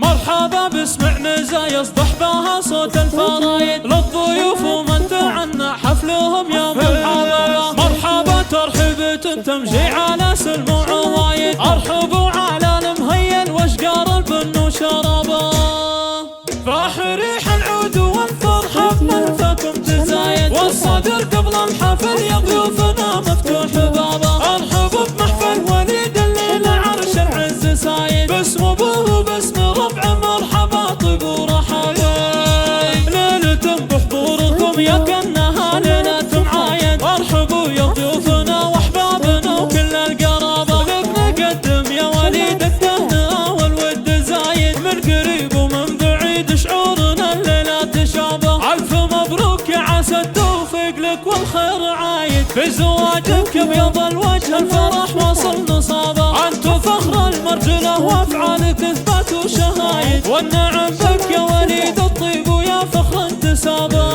مرحبا باسمع مزايا يصدح بها صوت الفرايد للضيوف ومن تعنى حفلهم يا مرحبا. مرحبا ترحيبة تمشي على سلم وعوايد، ارحبوا على المهيل واشقار البن وشرابا. فاح ريح العود والفرحة بملفكم تزايد، والصدر قبل الحفل يا ضيوفنا مفتوح بابا. ارحبوا بمحفل وليد الليلة عرش العز سايد، باسم ابوه وباسم ربع مرحبا طيب ورحايا. ليلة بحضوركم يا كأنها ليلة معايد، ارحبوا يا ضيوفنا واحبابنا وكل القرابة. لك نقدم يا وليد التهنئة والود زايد، من قريب ومن بعيد شعورنا الليلة تشابه. الف مبروك يا عسى التوفيق لك والخير عايد، في زواجك ابيض الوجه الفرح واصل نصابه. انت فخر المرجله وافعالك اثبات وشهايد، والنعم بك يا وليد الطيب ويا فخر انتسابه.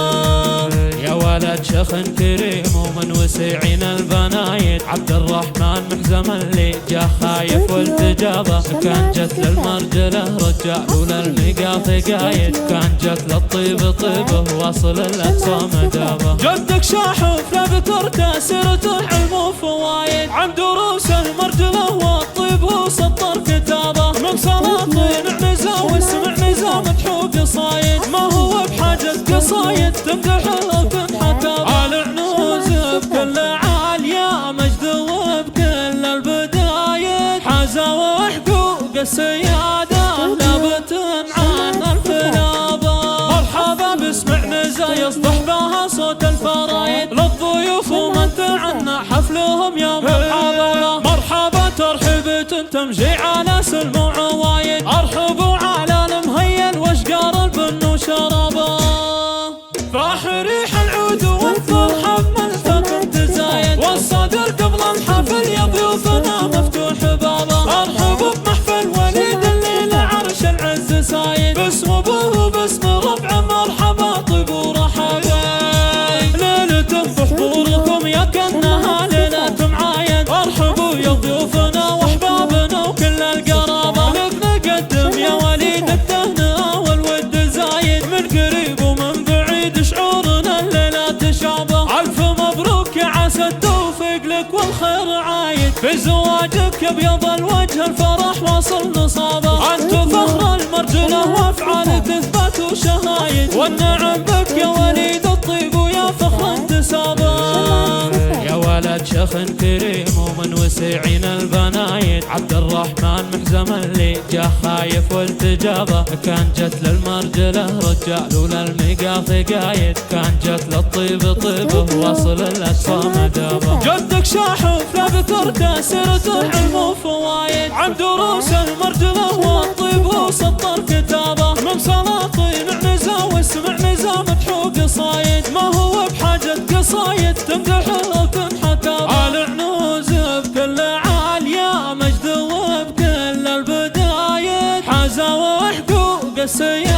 يا ولد شيخ كريم ومن وسيعين البنايد، عبد الرحمن محزم اللي جاه خايف والتجابه. كان جت للمرجله رجال وللمقاط قايد، كان جت للطيب طيبه واصل الاقصى مدابه. جدك شاحف لذكرته سيرته علم وفوايد، عن دروس المرجله والطيب وسطر كتابه. من سلاطين عمزه واسمع نزام مدحوق قصايد، ما هو بحاجه قصايد تمدح لكن حتى العنوز بكل عاليه مجد وبكل البدايد. حازه وحقوق السياده لابت عن الفلابه. مرحبا باسمع مزايا يصدح بها صوت الفرايد، للضيوف ومن تعنى حفلهم يا مرحبا. مرحبا ترحيبة تمشي على سلم وعوايد، ارحبوا على المهيل واشقار البن وشرابا. فاح ريح العود والفرحة بملفكم تزايد، والصدر قبل الحفل يا ضيوفنا مفتوح بابا. ارحبوا بمحفل وليد الليلة عرش العز سايد، باسم ابوه وباسم ربع مرحبا طيب ورحايا. ليلة بحضوركم يا كأنها ليلة معايد، ارحبوا يا ضيوفنا واحبابنا وكل القرابة. لك نقدم يا وليد التهنئة والود زايد، من قريب ومن بعيد شعورنا الليلة تشابه. الف مبروك يا عسى التوفيق لك والخير عايد، في زواجك ابيض الوجه الفرح واصل نصابه. انت فخر المرجله وافعالك اثبات وشهايد، والنعم بك يا وليد الطيب ويا فخر انتسابه. يا ولد شيخ كريم ومن وسيعين البنايد، عبد الرحمن محزم اللي جاه خايف والتجابه. كان جت للمرجله رجال وللمقاط قايد، كان جت للطيب طيبه واصل الاقصى مدابه. جدك شاحف لذكرته سيرته علم وفوايد، عن دروس المرجله والطيب وسطر كتابه. من سلاطين عمزه واسمع نزام مدحوق قصايد، ما هو بحاجه قصايد تمدح لكن حتى العنوز بكل عاليه مجد وبكل البدايد. حازه وحقوق السياده